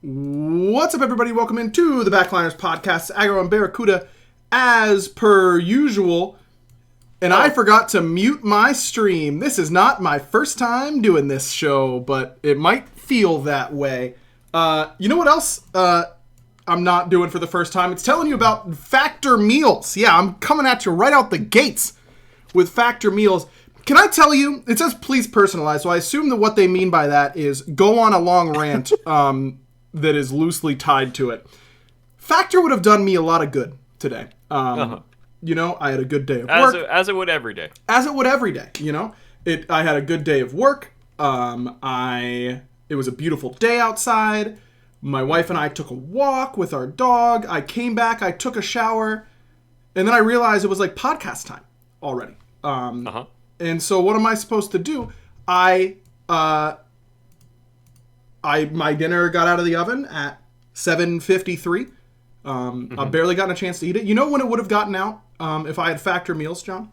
What's up, everybody? Welcome into the Backliners Podcast. Aggro and Barracuda, as per usual. And I forgot to mute my stream. This is not my first time doing this show, but it might feel that way. You know what else I'm not doing for the first time? It's telling you about Factor Meals. Yeah, I'm coming at you right out the gates with Factor Meals. Can I tell you, it says please personalize, so I assume that what they mean by that is go on a long rant that is loosely tied to it. Factor would have done me a lot of good today. You know, I had a good day of work. As it would every day. As it would every day, you know. I had a good day of work. It was a beautiful day outside. My wife and I took a walk with our dog. I came back, I took a shower, and then I realized it was like podcast time already. And so what am I supposed to do? My dinner got out of the oven at 7:53. I've barely gotten a chance to eat it. You know when it would have gotten out if I had Factor Meals, John?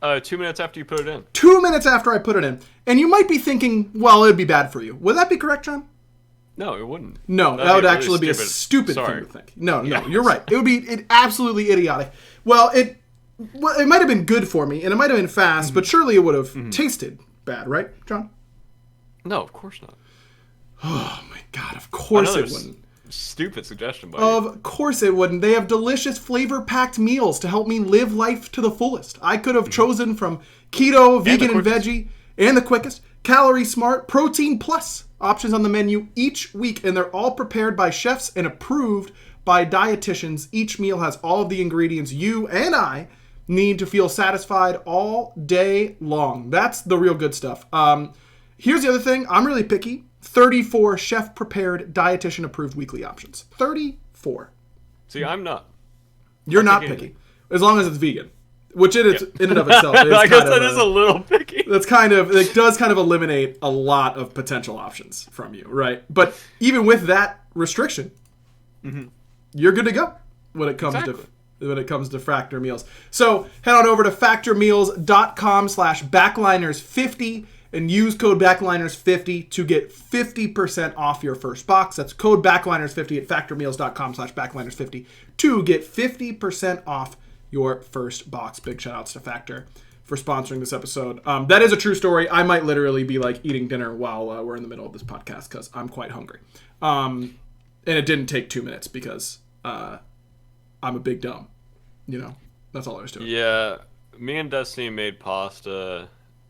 2 minutes after you put it in. 2 minutes after I put it in. And you might be thinking, well, it would be bad for you. Would that be correct, John? No, it wouldn't. No, that would actually be a stupid thing to think. No, you're right. It would be absolutely idiotic. Well, it might have been good for me, and it might have been fast, but surely it would have tasted bad, right, John? No, of course not. Oh, my God, of course it wouldn't. Stupid suggestion, buddy. Of course it wouldn't. They have delicious flavor-packed meals to help me live life to the fullest. I could have chosen from keto, vegan, and veggie, and the quickest, calorie smart, protein plus options on the menu each week, and they're all prepared by chefs and approved by dietitians. Each meal has all of the ingredients you and I need to feel satisfied all day long. That's the real good stuff. Here's the other thing. I'm really picky. 34 chef-prepared, dietitian-approved weekly options. 34. See, I'm not. You're not picky. As long as it's vegan. Which in and of itself is I guess that is a little picky. It does kind of eliminate a lot of potential options from you, right? But even with that restriction, you're good to go when it comes to Factor Meals. So head on over to factormeals.com/backliners50 and use code backliners50 to get 50% off your first box. That's code backliners50 at factormeals.com/backliners50 to get 50% off your first box. Big shout outs to Factor for sponsoring this episode. That is a true story. I might literally be like eating dinner while we're in the middle of this podcast because I'm quite hungry. And it didn't take 2 minutes because I'm a big dumb. You know, that's all there is to it. Yeah, me and Destiny made pasta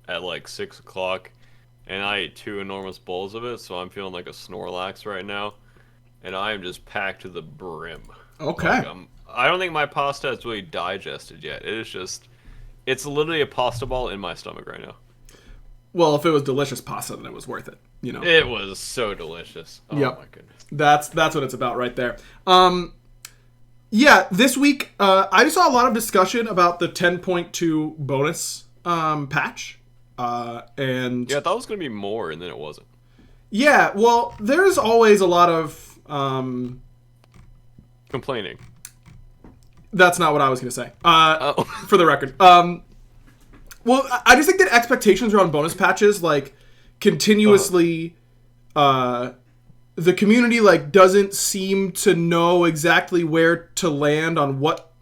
at like 6 o'clock, and I ate 2 enormous bowls of it, so I'm feeling like a Snorlax right now, and I am just packed to the brim. Okay. Like, I don't think my pasta has really digested yet. It's literally a pasta ball in my stomach right now. Well, if it was delicious pasta, then it was worth it. You know, it was so delicious. Oh my goodness. That's what it's about right there. Yeah, this week I just saw a lot of discussion about the 10.2 bonus patch. And yeah, I thought it was going to be more, and then it wasn't. Yeah, well, there's always a lot of complaining. That's not what I was going to say. For the record. Well, I just think that expectations around bonus patches, like, continuously, the community, like, doesn't seem to know exactly where to land on what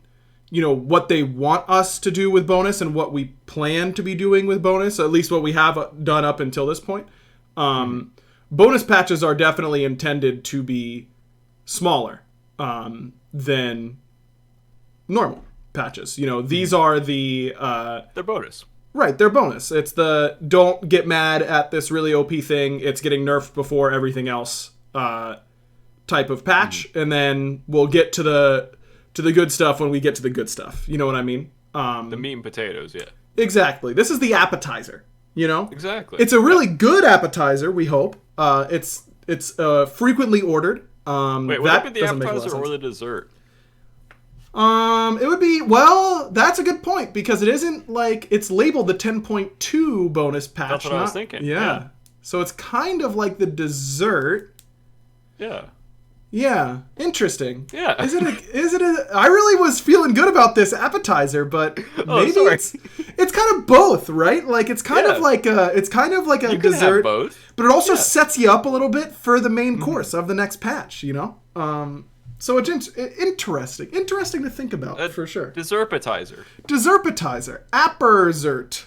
they want us to do with bonus and what we plan to be doing with bonus, at least what we have done up until this point. Bonus patches are definitely intended to be smaller than normal patches. You know, these are they're bonus. Right, they're bonus. It's the don't get mad at this really OP thing, it's getting nerfed before everything else type of patch, and then we'll get to the good stuff when we get to the good stuff. You know what I mean? The meat and potatoes, yeah. Exactly. This is the appetizer, you know? Exactly. It's a really good appetizer, we hope. It's frequently ordered. Wait, would that be the appetizer or the dessert? It would be, well, that's a good point, because it isn't like, it's labeled the 10.2 bonus patch. That's what I was thinking. Yeah. So it's kind of like the dessert. Yeah. Yeah, interesting. Yeah. Is it a I really was feeling good about this appetizer, but maybe it's kind of both, right? Like it's kind of like a You can dessert, have both. but it also sets you up a little bit for the main course of the next patch, you know? So it's interesting to think about for sure. Dessertpetizer. Apperzert.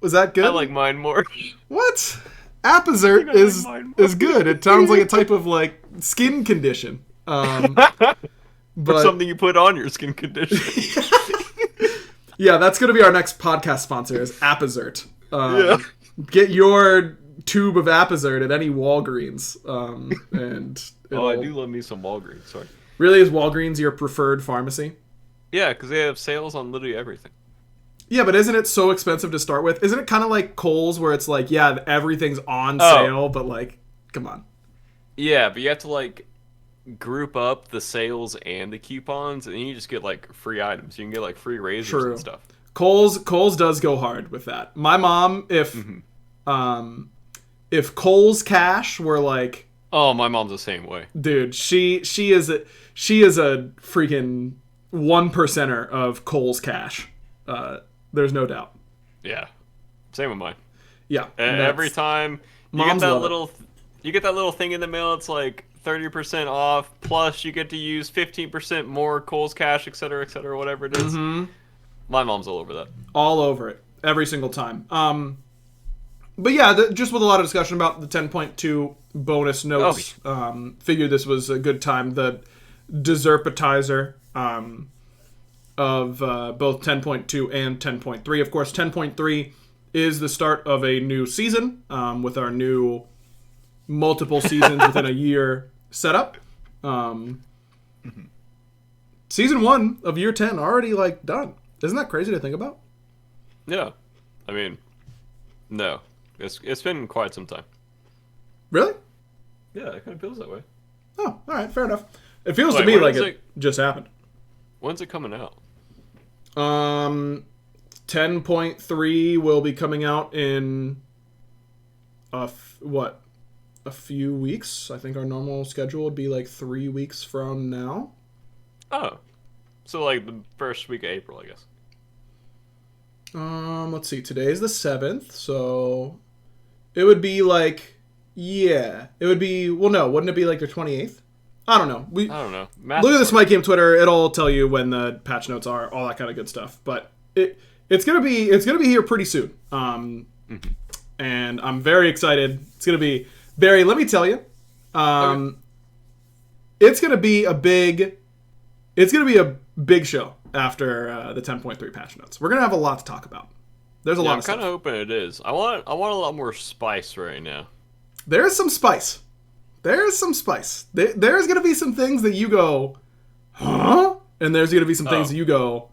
Was that good? I like mine more. What? Apperzert is good. It sounds like a type of like skin condition. But or something you put on your skin condition. Yeah, that's going to be our next podcast sponsor is Apperzert. Get your tube of Apperzert at any Walgreens. And I do love me some Walgreens. Sorry. Really, is Walgreens your preferred pharmacy? Yeah, because they have sales on literally everything. Yeah, but isn't it so expensive to start with? Isn't it kind of like Kohl's where it's like, yeah, everything's on sale, but like, come on. Yeah, but you have to like group up the sales and the coupons, and then you just get like free items. You can get like free razors and stuff. Kohl's does go hard with that. My mom, if Kohl's Cash were like, oh, my mom's the same way, dude. She is a freaking 1%er of Kohl's Cash. There's no doubt. Yeah, same with mine. Yeah, every time you get that little thing in the mail, it's like 30% off. Plus, you get to use 15% more Kohl's Cash, etc., whatever it is. My mom's all over that. All over it, every single time. But yeah, just with a lot of discussion about the 10.2 bonus notes, figured this was a good time. The dessertpetizer of both 10.2 and 10.3. Of course, 10.3 is the start of a new season with our new multiple seasons within a year setup. Season 1 of year 10 already like done. Isn't that crazy to think about? Yeah. I mean, no. It's been quite some time. Really? Yeah, it kind of feels that way. Oh, all right, fair enough. It feels to me like it just happened. When's it coming out? 10.3 will be coming out in a few weeks. I think our normal schedule would be like 3 weeks from now. Oh, so like the first week of April, I guess. Let's see. Today is the 7th, so it would be like, it would be. Well, no, wouldn't it be like the 28th? I don't know. I don't know. Look at the Smite Game Twitter. It'll tell you when the patch notes are, all that kind of good stuff. But it's gonna be here pretty soon. And I'm very excited. It's gonna be Barry. Let me tell you, it's gonna be a big show after the 10.3 patch notes. We're gonna have a lot to talk about. There's a lot of stuff. I'm kind of hoping it is. I want a lot more spice right now. There's some spice. There's some spice. There's going to be some things that you go, huh? And there's going to be some things that you go,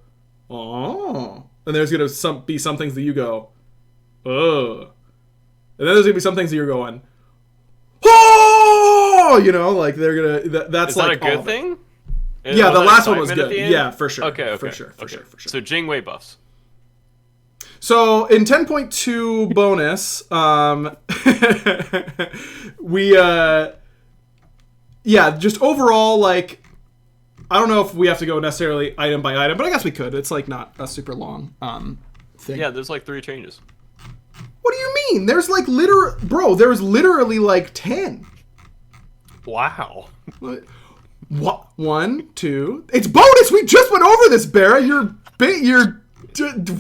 oh. And there's going to be some things that you go, ugh. And then there's going to be some things that you're going, oh! You know, like they're going to, that's is like that a good thing? Yeah, the last one was good. Yeah, for sure. Okay. For sure. So Jingwei buffs. So in 10.2 bonus, we just overall, like, I don't know if we have to go necessarily item by item, but I guess we could. It's like not a super long thing. Yeah, there's like 3 changes. What do you mean? There's like there's literally like 10. Wow. What? 1, 2. It's bonus. We just went over this, Barra. You're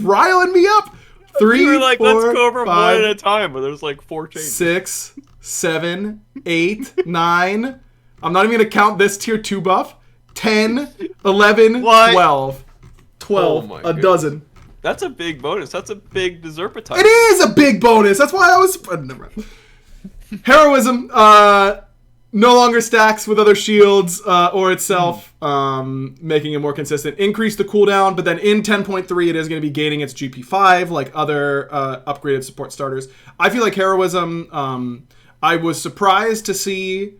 riling me up. 3, you were like, 4, let's go over 5, 1 at a time, but there's like 4 changes. 6, 7, 8, 9. I'm not even gonna count this tier 2 buff. 10, 11, what? 12. 12. Oh a dozen. That's a big bonus. That's a big dessertpetizer. It is a big bonus. That's why I was. Never mind. Heroism. No longer stacks with other shields or itself, making it more consistent. Increase the cooldown, but then in 10.3 it is going to be gaining its GP5 like other upgraded support starters. I feel like Heroism, I was surprised to see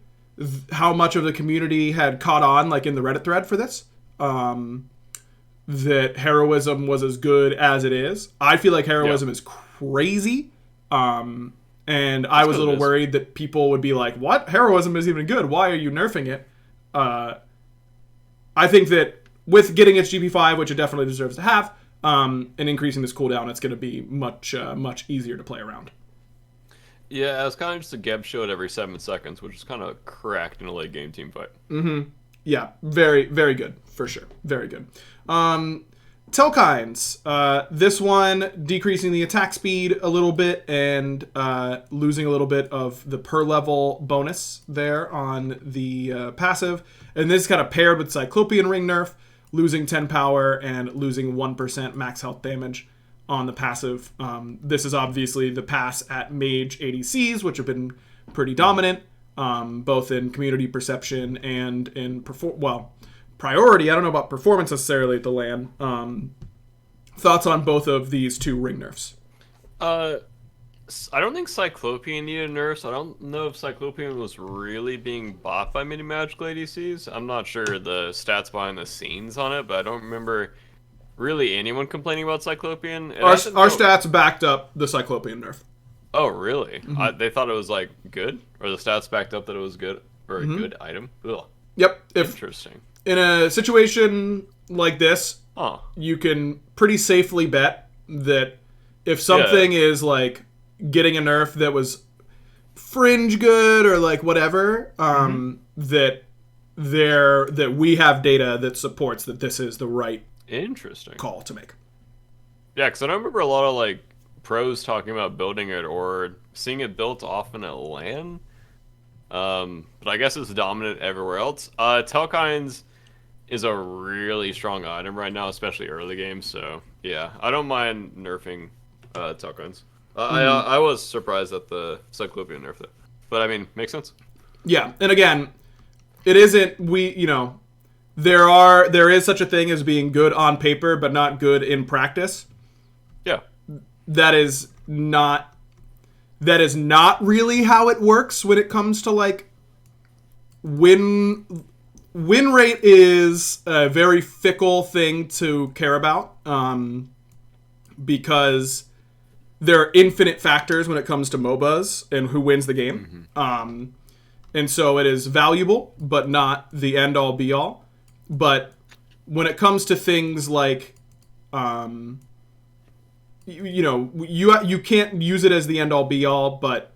how much of the community had caught on like in the Reddit thread for this. That Heroism was as good as it is. I feel like Heroism is crazy. And I was a little worried that people would be like, what? Heroism is even good. Why are you nerfing it? I think that with getting its GP5, which it definitely deserves to have, and increasing this cooldown, it's going to be much easier to play around. Yeah, it's kind of just a Geb shot every 7 seconds, which is kind of cracked in a late game team fight. Mm-hmm. Yeah, very, very good, for sure. Very good. Telkines. This one, decreasing the attack speed a little bit and losing a little bit of the per-level bonus there on the passive. And this is kind of paired with Cyclopean Ring nerf, losing 10 power and losing 1% max health damage on the passive. This is obviously the pass at Mage ADCs, which have been pretty dominant, both in community perception and in priority. I don't know about performance necessarily at the LAN. Thoughts on both of these two ring nerfs? I don't think Cyclopean needed nerfs. I don't know if Cyclopean was really being bought by many magical ADCs. I'm not sure the stats behind the scenes on it, but I don't remember really anyone complaining about Cyclopean. Our stats backed up the Cyclopean nerf. Oh, really? Mm-hmm. They thought it was, like, good? Or the stats backed up that it was good? Or a good item? Ugh. Yep. Interesting. In a situation like this, you can pretty safely bet that if something is, like, getting a nerf that was fringe good or, like, whatever, that we have data that supports that this is the right call to make. Yeah, because I don't remember a lot of, like, pros talking about building it or seeing it built often at LAN. But I guess it's dominant everywhere else. Telkines is a really strong item right now, especially early game. So, yeah, I don't mind nerfing Telkines. I was surprised at the Cyclopean nerf, though. But, I mean, makes sense. Yeah, and again, it isn't, there is such a thing as being good on paper, but not good in practice. Yeah. That is not really how it works when it comes to, like, win rate is a very fickle thing to care about, because there are infinite factors when it comes to MOBAs and who wins the game. And so it is valuable, but not the end-all be-all. But when it comes to things like, you can't use it as the end-all be-all, but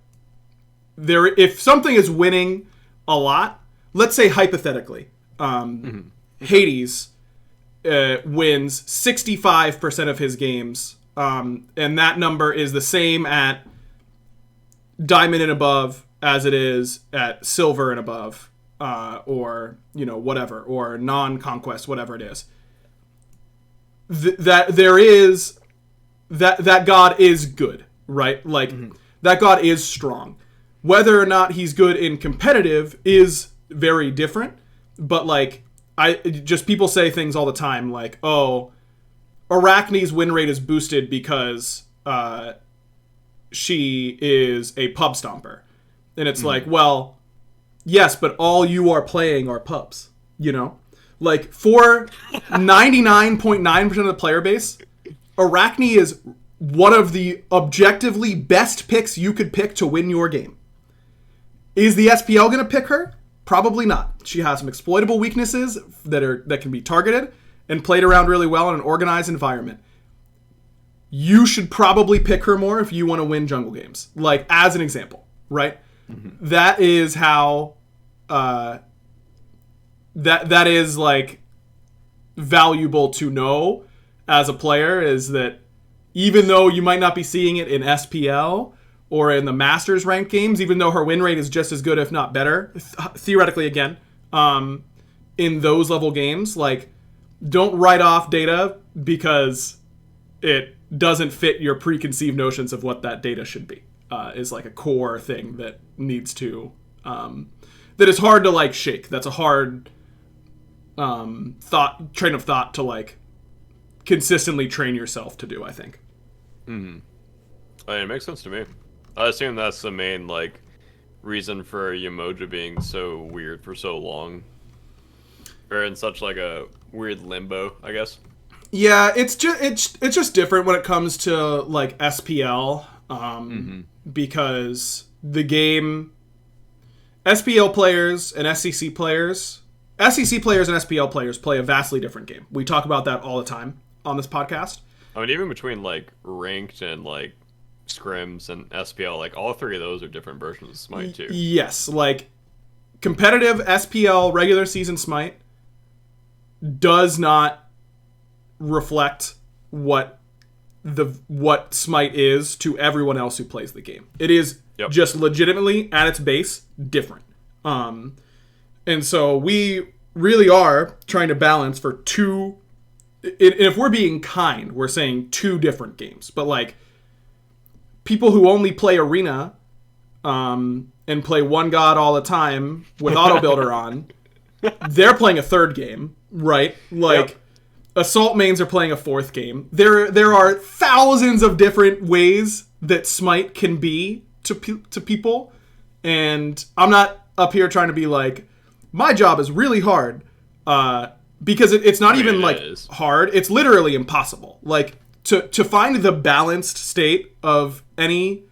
if something is winning a lot, let's say hypothetically, Hades wins 65% of his games, and that number is the same at Diamond and above as it is at Silver and above, or whatever, or non-conquest, whatever it is. That god is good, right? Like, that god is strong. Whether or not he's good in competitive is very different, but, like, people say things all the time, like, oh, Arachne's win rate is boosted because she is a pub stomper. And it's like, well, yes, but all you are playing are pubs, Like, for 99.9% of the player base, Arachne is one of the objectively best picks you could pick to win your game. Is the SPL going to pick her? Probably not. She has some exploitable weaknesses that can be targeted and played around really well in an organized environment. You should probably pick her more if you want to win jungle games. Like, as an example, right? That is how that is, like, valuable to know as a player, is that even though you might not be seeing it in SPL or in the Masters ranked games, even though her win rate is just as good, if not better, theoretically again, in those level games, like, don't write off data because it doesn't fit your preconceived notions of what that data should be, is, like, a core thing that needs to, that is hard to, like, shake. That's a hard train of thought to, like, consistently train yourself to do, I think. I mean, it makes sense to me. I assume that's the main, like, reason for Yamoja being so weird for so long. Or in such, like, a weird limbo, I guess. Yeah, it's just different when it comes to, like, SPL. because the game, SPL players and SCC players and SPL players play a vastly different game. We talk about that all the time on this podcast. I mean, even between like ranked and like scrims and SPL, like all three of those are different versions of Smite too. Yes, like competitive SPL regular season Smite does not reflect what Smite is to everyone else who plays the game. It is just legitimately at its base different. And so we really are trying to balance for two. If we're being kind, we're saying two different games. But like people who only play Arena and play One God all the time with Auto Builder on, they're playing a third game, right? Like Assault mains are playing a fourth game. There are thousands of different ways that Smite can be to people, and I'm not up here trying to be like, my job is really hard, because it's not even like hard. It's literally impossible. Like to find the balanced state of any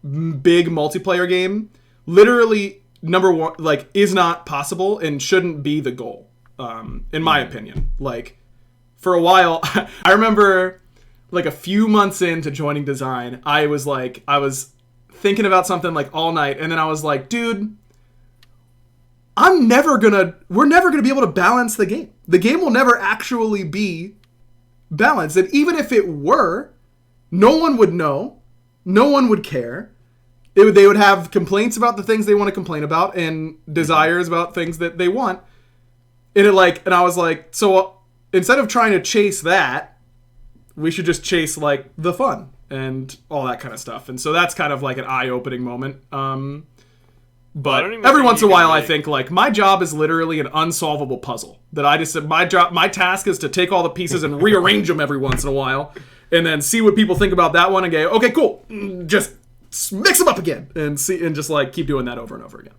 big multiplayer game, literally number one, like is not possible and shouldn't be the goal, in my opinion. Like for a while, I remember like a few months into joining design, I was thinking about something like all night, and then I was like, dude, we're never gonna be able to balance the game. The game will never actually be balanced. And even if it were, no one would know. No one would care. They would have complaints about the things they want to complain about and desires about things that they want. And I was like, so instead of trying to chase that, we should just chase like the fun and all that kind of stuff. And so that's kind of like an eye-opening moment. But every once in a while, I think like my job is literally an unsolvable puzzle that my task is to take all the pieces and rearrange them every once in a while, and then see what people think about that one and go, okay, cool, just mix them up again and just like keep doing that over and over again.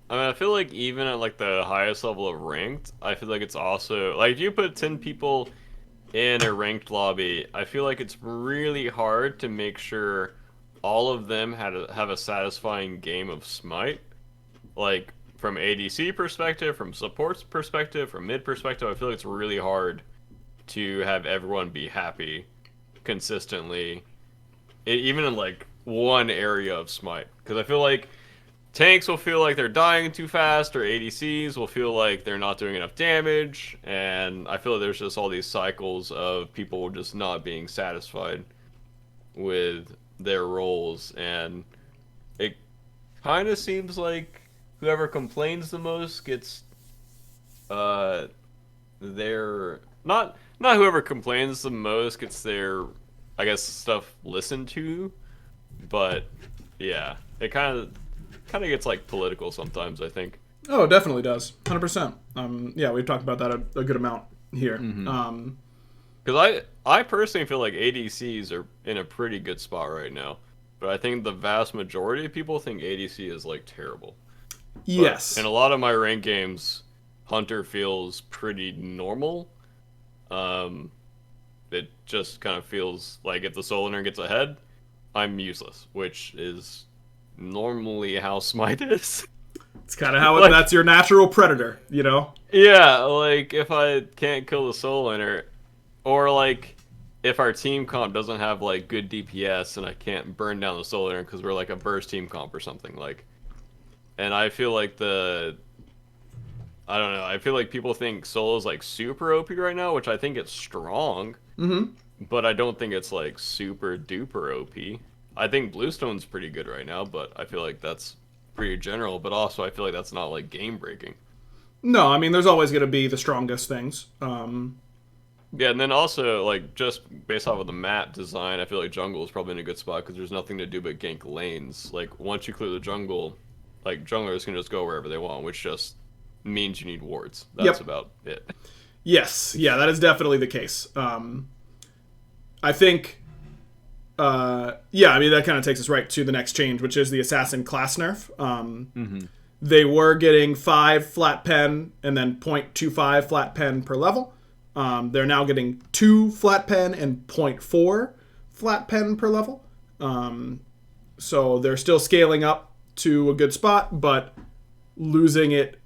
I mean, I feel like even at like the highest level of ranked, I feel like it's also like if you put 10 people in a ranked lobby, I feel like it's really hard to make sure all of them have a satisfying game of Smite. Like, from ADC perspective, from support's perspective, from mid perspective, I feel like it's really hard to have everyone be happy consistently, even in, like, one area of Smite. Because I feel like tanks will feel like they're dying too fast, or ADCs will feel like they're not doing enough damage, and I feel like there's just all these cycles of people just not being satisfied with their roles, and it kind of seems like whoever complains the most gets their not whoever complains the most gets their, I guess, stuff listened to, but yeah, it kind of gets like political sometimes, I think. Oh, it definitely does. 100%. Yeah, we've talked about that a good amount here. Because I personally feel like ADCs are in a pretty good spot right now, but I think the vast majority of people think ADC is like terrible. Yes. But in a lot of my ranked games, Hunter feels pretty normal. It just kind of feels like if the Soul Eater gets ahead, I'm useless, which is normally how Smite is. It's kind of how like, that's your natural predator, you know? Yeah, like if I can't kill the Soul Eater, or like if our team comp doesn't have like good DPS and I can't burn down the Soul Eater because we're like a burst team comp or something, like, and I feel like I don't know, I feel like people think Soul is like super OP right now, which I think it's strong, but I don't think it's like super duper OP. I think Bluestone's pretty good right now, but I feel like that's pretty general, but also I feel like that's not like game breaking. No, I mean there's always going to be the strongest things. Yeah, and then also, like, just based off of the map design, I feel like jungle is probably in a good spot because there's nothing to do but gank lanes. Like, once you clear the jungle, like, junglers can just go wherever they want, which just means you need wards. That's about it. Yes, yeah, that is definitely the case. I think, yeah, I mean, that kind of takes us right to the next change, which is the assassin class nerf. They were getting 5 flat pen and then 0.25 flat pen per level. They're now getting 2 flat pen and 0.4 flat pen per level. So they're still scaling up to a good spot, but losing it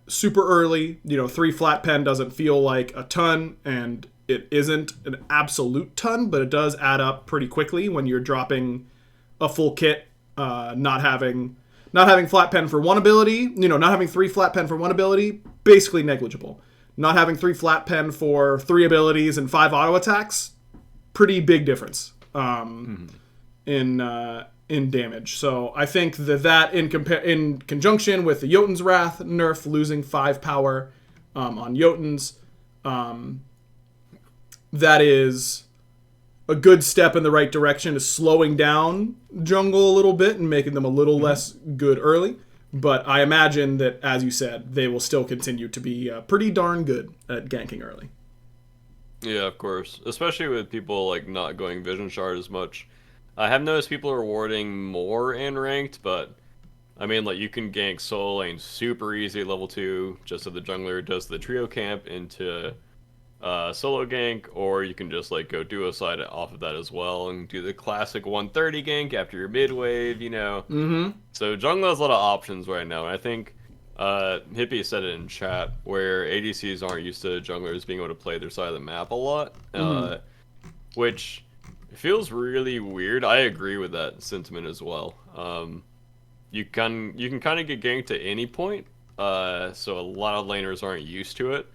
super early. 3 flat pen doesn't feel like a ton, and it isn't an absolute ton, but it does add up pretty quickly when you're dropping a full kit, not having flat pen for one ability, not having 3 flat pen for one ability, basically negligible. Not having 3 flat pen for 3 abilities and 5 auto attacks, pretty big difference in damage. So I think that in conjunction with the Jotun's Wrath nerf, losing 5 power on Jotuns, that is a good step in the right direction to slowing down jungle a little bit and making them a little less good early. But I imagine that, as you said, they will still continue to be pretty darn good at ganking early. Yeah, of course. Especially with people like not going Vision Shard as much. I have noticed people are rewarding more in ranked, but I mean, like, you can gank solo lane super easy at level 2, just so the jungler does the trio camp into solo gank, or you can just like go duo side off of that as well and do the classic 130 gank after your mid wave, So jungler has a lot of options right now, and I think Hippie said it in chat where ADCs aren't used to junglers being able to play their side of the map a lot, which feels really weird. I agree with that sentiment as well. You can kind of get ganked at any point, so a lot of laners aren't used to it.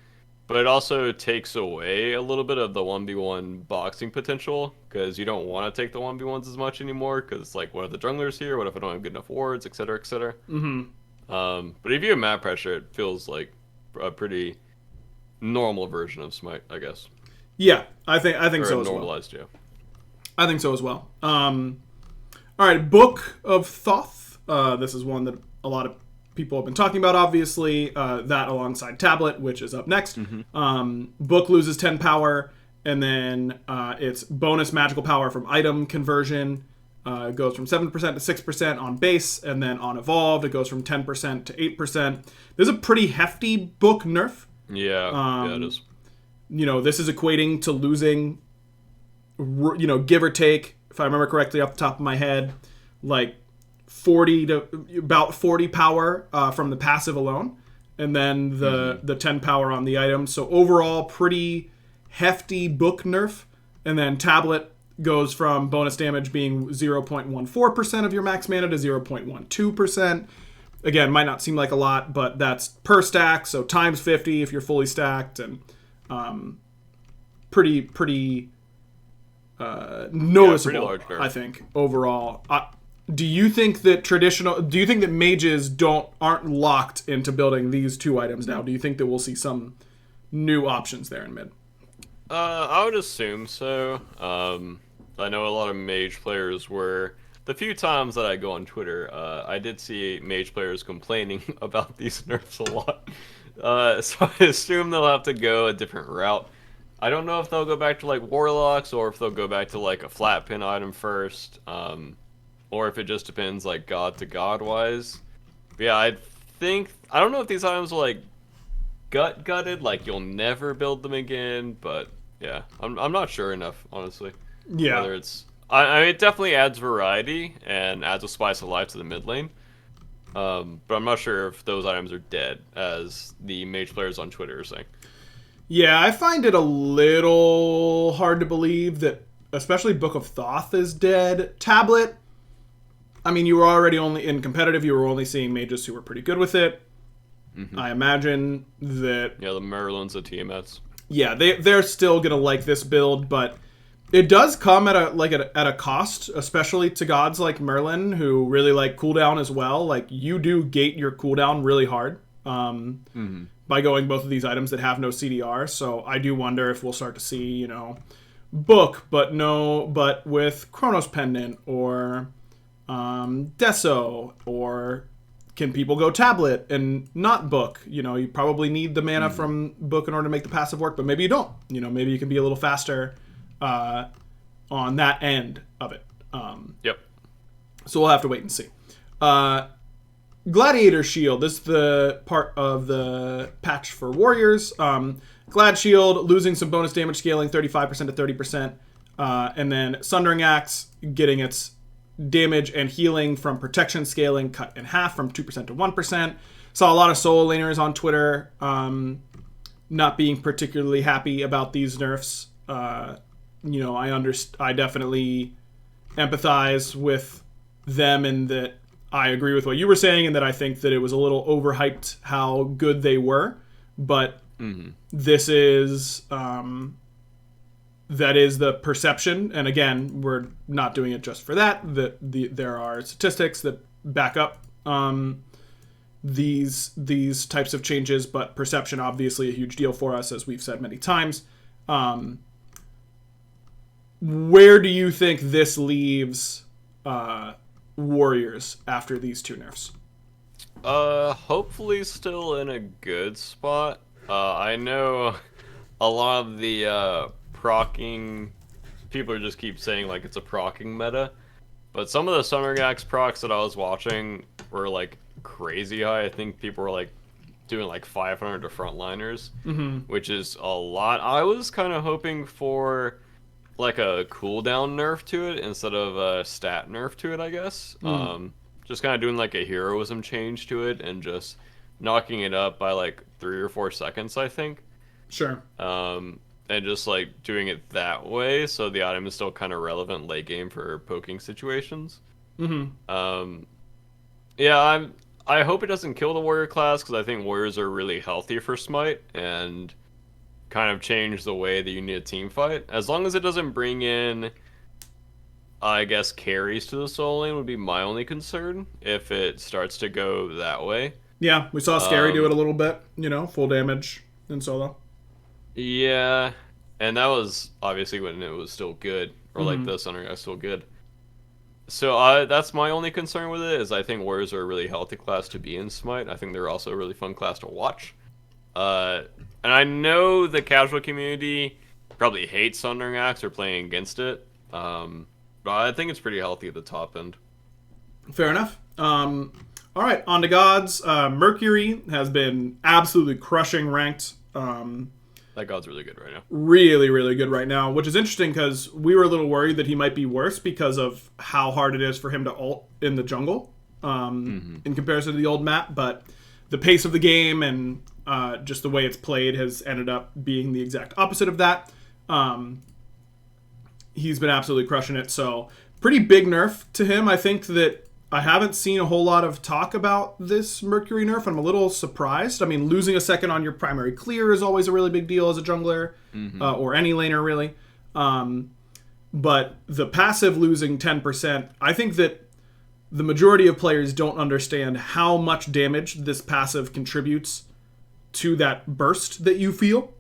But it also takes away a little bit of the 1v1 boxing potential, because you don't want to take the 1v1s as much anymore, because it's like, what if the jungler's here? What if I don't have good enough wards, etc., etc. But if you have map pressure, it feels like a pretty normal version of Smite, I guess. Yeah, I think so as well. Normalized, yeah. I think so as well. All right, Book of Thoth. This is one that a lot of people have been talking about, obviously. That alongside Tablet, which is up next. Book loses 10 power, and then its bonus magical power from item conversion goes from 7% to 6% on base, and then on Evolved, it goes from 10% to 8%. This is a pretty hefty Book nerf. Yeah, it is. This is equating to losing, give or take, if I remember correctly off the top of my head, like 40 power from the passive alone, and then the 10 power on the item. So overall, pretty hefty Book nerf. And then Tablet goes from bonus damage being 0.14% of your max mana to 0.12%. Again, might not seem like a lot, but that's per stack, so times 50 if you're fully stacked, and pretty noticeable, pretty large nerf. I think, overall. Do you think that mages aren't locked into building these 2 items now? Do you think that we'll see some new options there in mid? I would assume so. I know a lot of mage players were... The few times that I go on Twitter, I did see mage players complaining about these nerfs a lot. So I assume they'll have to go a different route. I don't know if they'll go back to like warlocks, or if they'll go back to like a flat pin item first, or if it just depends like god to god wise. But yeah, I don't know if these items are like gutted, like you'll never build them again. But yeah, I'm not sure enough, honestly. Yeah, whether it's I mean, it definitely adds variety and adds a spice of life to the mid lane. But I'm not sure if those items are dead, as the mage players on Twitter are saying. Yeah, I find it a little hard to believe that, especially Book of Thoth is dead. Tablet, I mean, you were already only in competitive, you were only seeing mages who were pretty good with it. I imagine that... Yeah, the Merlins, the Tiamets. Yeah, they're still going to like this build, but it does come at a cost, especially to gods like Merlin, who really like cooldown as well. Like, you do gate your cooldown really hard. By going both of these items that have no CDR. So I do wonder if we'll start to see, Book, but with Chronos Pendant, or Deso, or can people go Tablet and not Book? You probably need the mana from Book in order to make the passive work, but maybe you don't. Maybe you can be a little faster on that end of it. Yep. So we'll have to wait and see. Gladiator Shield. This is the part of the patch for warriors. Glad Shield, losing some bonus damage scaling, 35% to 30%. And then Sundering Axe getting its damage and healing from protection scaling cut in half from 2% to 1%. Saw a lot of solo laners on Twitter not being particularly happy about these nerfs. I definitely empathize with them in that I agree with what you were saying, and that I think that it was a little overhyped how good they were. But this is that is the perception, and again, we're not doing it just for that. There are statistics that back up these types of changes, but perception obviously a huge deal for us, as we've said many times. Where do you think this leaves Warriors after these two nerfs? Hopefully still in a good spot. I know a lot of the procking people just keep saying like it's a procking meta, but some of the Summer Gax procs that I was watching were like crazy high. I think people were like doing like 500 to frontliners, which is a lot. I was kind of hoping for like a cooldown nerf to it instead of a stat nerf to it, I guess. Just kind of doing like a heroism change to it and just knocking it up by like 3 or 4 seconds, I think. Sure. And just like doing it that way so the item is still kind of relevant late game for poking situations. Yeah, I hope it doesn't kill the warrior class, because I think warriors are really healthy for Smite and kind of change the way that you need a team fight. As long as it doesn't bring in, I guess, carries to the solo lane would be my only concern if it starts to go that way. Yeah, we saw Scary do it a little bit, full damage in solo. Yeah, and that was obviously when it was still good, or like the Thunder was still good. So that's my only concern with it, is I think warriors are a really healthy class to be in Smite. I think they're also a really fun class to watch. And I know the casual community probably hates Sundering Axe or playing against it, but I think it's pretty healthy at the top end. Fair enough. All right, on to gods. Mercury has been absolutely crushing ranked. That god's really good right now. Really, really good right now, which is interesting because we were a little worried that he might be worse because of how hard it is for him to ult in the jungle in comparison to the old map. But the pace of the game and just the way it's played has ended up being the exact opposite of that. He's been absolutely crushing it. So pretty big nerf to him. I think that I haven't seen a whole lot of talk about this Mercury nerf. I'm a little surprised. I mean, losing a second on your primary clear is always a really big deal as a jungler, or any laner, really. But the passive losing 10%, I think that the majority of players don't understand how much damage this passive contributes to that burst that you feel.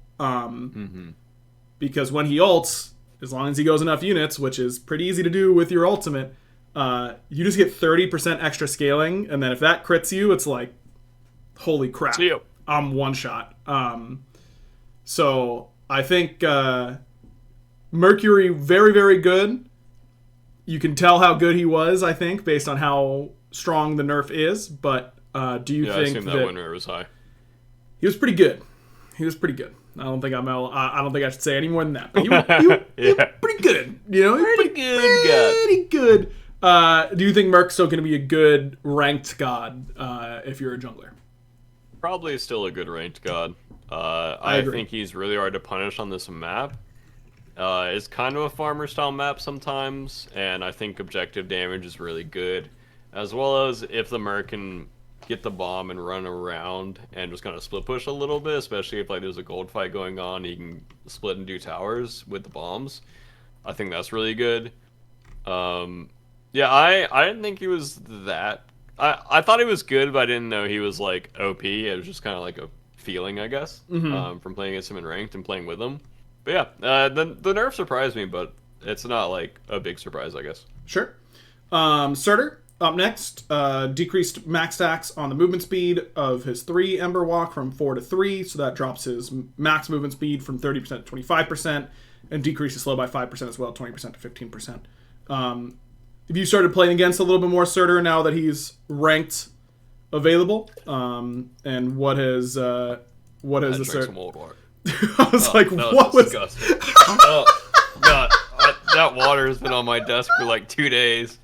Because when he ults, as long as he goes enough units, which is pretty easy to do with your ultimate, you just get 30% extra scaling, and then if that crits you, it's like, holy crap, I'm one shot. So I think Mercury, very, very good. You can tell how good he was, I think, based on how strong the nerf is, but do you think I assume that win rate was high? He was pretty good. He was pretty good. I don't think I should say any more than that, but he was pretty good. Pretty good. Do you think Merc's still going to be a good ranked god if you're a jungler? Probably still a good ranked god. I think he's really hard to punish on this map. It's kind of a farmer style map sometimes, and I think objective damage is really good. As well as if the Merc can get the bomb and run around and just kind of split push a little bit, especially if like there's a gold fight going on, he can split and do towers with the bombs. I think that's really good. Yeah, I didn't think he was that. I thought he was good, but I didn't know he was like OP. It was just kind of like a feeling, I guess, from playing against him in ranked and playing with him. But yeah, the nerf surprised me, but it's not like a big surprise, I guess. Sure. Surtur up next. Decreased max stacks on the movement speed of his 3 Ember Walk from 4 to 3, so that drops his max movement speed from 30% to 25%, and decreases slow by 5% as well, 20% to 15%. Have you started playing against a little bit more Surtur now that he's ranked available? And what has the Surtur? Some old water. I was like, what was? Disgusting. Oh God! That water has been on my desk for like 2 days.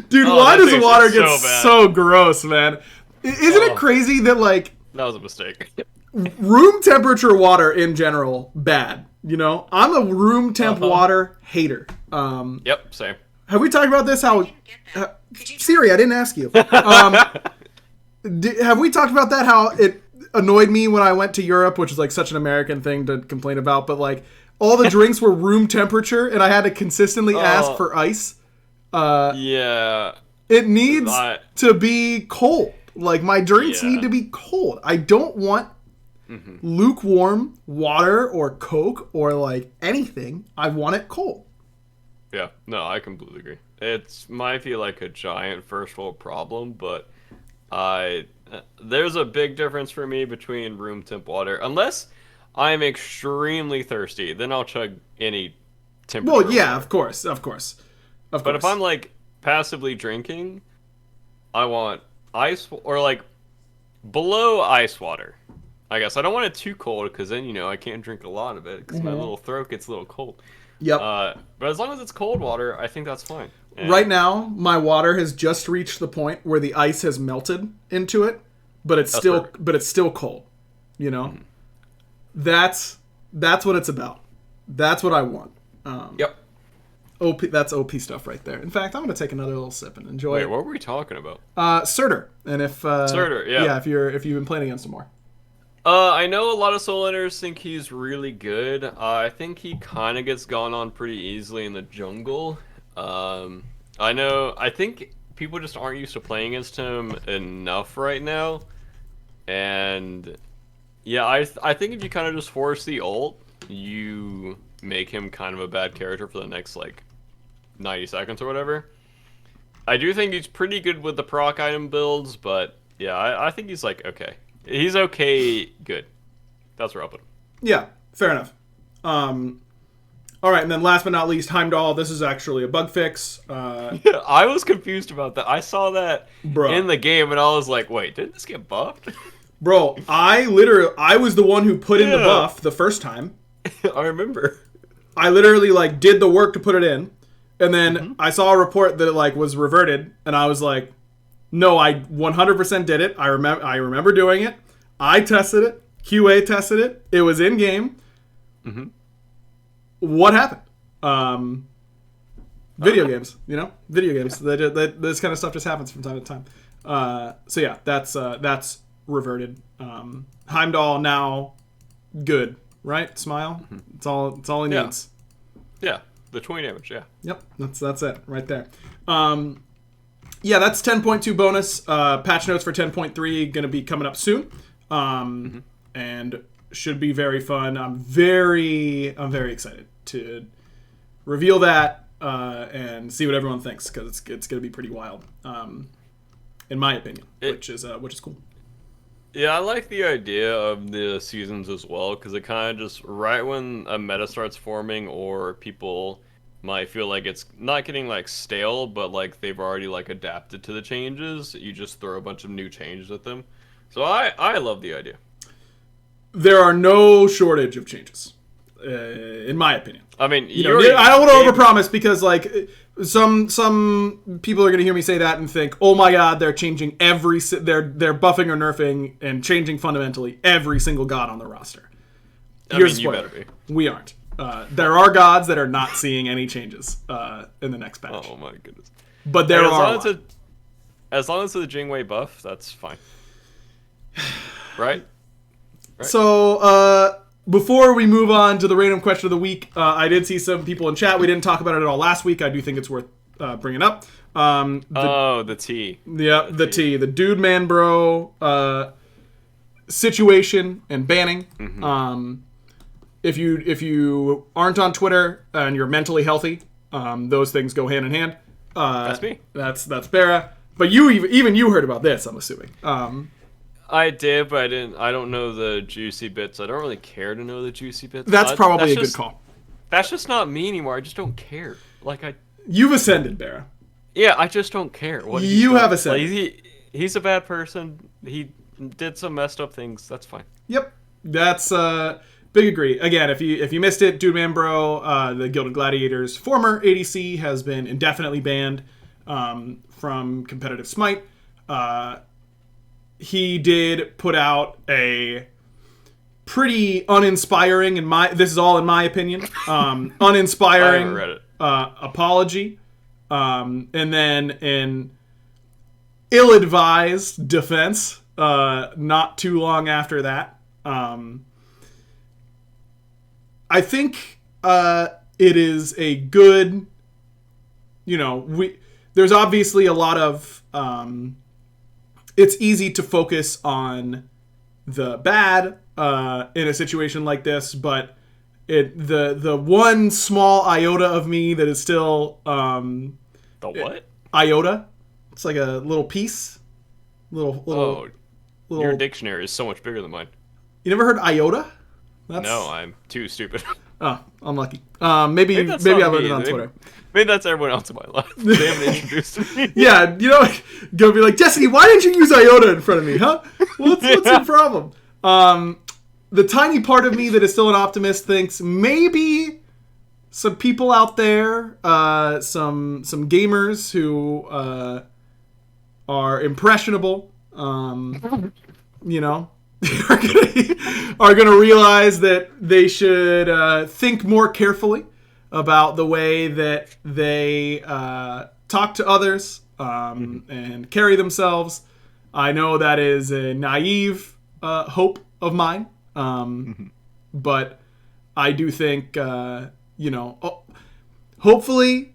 Dude, why does water get so gross, man? Isn't it crazy that, like... That was a mistake. Room temperature water in general, bad. You know? I'm a room temp water hater. Yep, same. Have we talked about this? How... Siri, I didn't ask you. Have we talked about that? How it annoyed me when I went to Europe, which is like such an American thing to complain about, but like all the drinks were room temperature and I had to consistently ask for ice. Yeah. It needs to be cold. Like my drinks need to be cold. I don't want lukewarm water or Coke or like anything. I want it cold. Yeah, no, I completely agree. Might feel like a giant first world problem, but there's a big difference for me between room temp water. Unless I'm extremely thirsty, then I'll chug any temperature. Well, yeah, water. of course. But if I'm like passively drinking, I want ice or like below ice water. I guess I don't want it too cold because then I can't drink a lot of it because my little throat gets a little cold. Yep. But as long as it's cold water, I think that's fine. And right now, my water has just reached the point where the ice has melted into it, but it's still cold. You know, that's what it's about. That's what I want. Yep. That's OP stuff right there. In fact, I'm gonna take another little sip and enjoy it. Wait, what were we talking about? Surtur, and if Surtur, yeah, if you've been playing against him more. I know a lot of solo laners think he's really good. I think he kind of gets gone on pretty easily in the jungle. I think people just aren't used to playing against him enough right now. And yeah, I think if you kind of just force the ult, you make him kind of a bad character for the next like 90 seconds or whatever. I do think he's pretty good with the proc item builds, but yeah, I think he's like okay. He's okay, good. That's where I'll put him. Yeah, fair enough. All right, and then last but not least, Heimdall. This is actually a bug fix. Yeah, I was confused about that. I saw that in the game, and I was like, wait, didn't this get buffed? Bro, I was the one who put in the buff the first time. I remember. I literally, like, did the work to put it in, and then I saw a report that it, like, was reverted, and I was like, no, I 100% did it. I remember doing it. I tested it. QA tested it. It was in game. What happened? Video games, video games. This kind of stuff just happens from time to time. So yeah, that's reverted. Heimdall now good, right? Smile. It's all he needs. Yeah, the 20 damage. Yeah. Yep, that's it right there. Yeah, that's 10.2 bonus. Patch notes for 10.3 going to be coming up soon, and should be very fun. I'm very excited to reveal that and see what everyone thinks because it's going to be pretty wild, in my opinion, which is cool. Yeah, I like the idea of the seasons as well because it kind of just right when a meta starts forming or people might feel like it's not getting like stale, but like they've already like adapted to the changes. You just throw a bunch of new changes at them. So I love the idea. There are no shortage of changes, in my opinion. I mean, I don't want to overpromise because like some people are going to hear me say that and think, oh my god, they're changing they're buffing or nerfing and changing fundamentally every single god on the roster. Here's the spoiler. You better be. We aren't. There are gods that are not seeing any changes in the next patch. Oh my goodness! But there are. As long as it's a Jingwei buff, that's fine. Right? So before we move on to the random question of the week, I did see some people in chat. We didn't talk about it at all last week. I do think it's worth bringing up. The T. Yeah, the T. The dude man bro situation and banning. If you aren't on Twitter and you're mentally healthy, those things go hand in hand. That's me. That's Bera. But even you heard about this, I'm assuming. I did, but I didn't. I don't know the juicy bits. I don't really care to know the juicy bits. That's probably a good call. That's just not me anymore. I just don't care. You've ascended, Bera. Yeah, I just don't care. You have ascended. He's a bad person. He did some messed up things. That's fine. Yep. That's Big agree. Again, if you missed it, Dude Man Bro, the Gilded Gladiators former ADC, has been indefinitely banned from competitive Smite. He did put out a pretty uninspiring, this is all in my opinion, uninspiring apology, and then an ill-advised defense not too long after that. I think it is a good, there's obviously a lot of, it's easy to focus on the bad in a situation like this, but the one small iota of me that is still the what? Iota. It's like a little piece. Little. Your dictionary is so much bigger than mine. You never heard iota? No, I'm too stupid. Oh, unlucky. Maybe I learned it on Twitter. Maybe that's everyone else in my life. They haven't introduced me. Yeah, go be like, Destiny, why didn't you use iota in front of me, huh? What's the problem? The tiny part of me that is still an optimist thinks maybe some people out there, some gamers who are impressionable, are gonna realize that they should think more carefully about the way that they talk to others and carry themselves. I know that is a naive hope of mine, but I do think, hopefully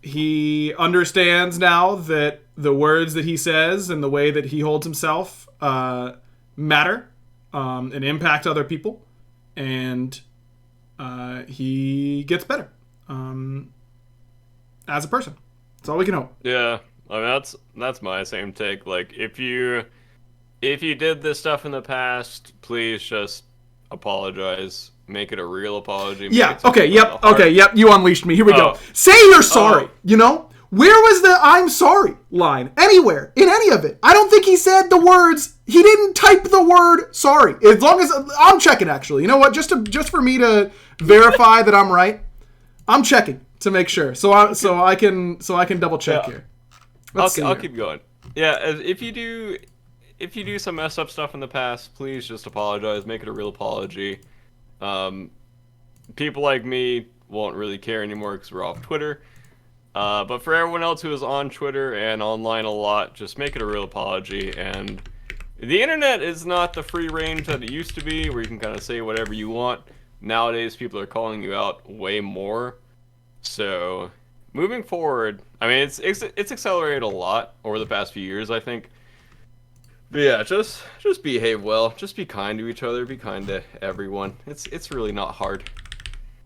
he understands now that the words that he says and the way that he holds himself matter and impact other people, and he gets better as a person. That's all we can hope. Yeah, I mean that's my same take. Like if you did this stuff in the past, please just apologize. Make it a real apology. Yeah. Okay. Yep. Okay. Yep. You unleashed me. Here we go. Say you're sorry. Where was the "I'm sorry" line? Anywhere in any of it? I don't think he said the words. He didn't type the word "sorry." As long as I'm checking, actually. You know what? Just for me to verify that I'm right, I'm checking to make sure. So I can double check here. I'll keep going. Yeah. If you do some messed up stuff in the past, please just apologize. Make it a real apology. People like me won't really care anymore because we're off Twitter. But for everyone else who is on Twitter and online a lot, just make it a real apology. And the internet is not the free range that it used to be, where you can kind of say whatever you want. Nowadays, people are calling you out way more. So, moving forward, I mean, it's accelerated a lot over the past few years, I think. But yeah, just behave well. Just be kind to each other. Be kind to everyone. It's really not hard.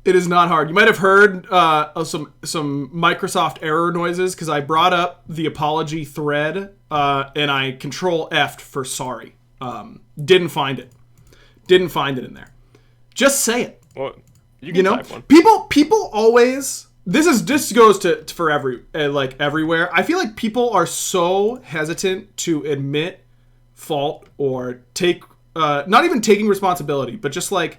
It is not hard. You might have heard some Microsoft error noises because I brought up the apology thread and I Control F'd for sorry. Didn't find it. Didn't find it in there. Just say it. Well, you can type one. People always. This goes for everywhere. I feel like people are so hesitant to admit fault or take not even taking responsibility, but just like.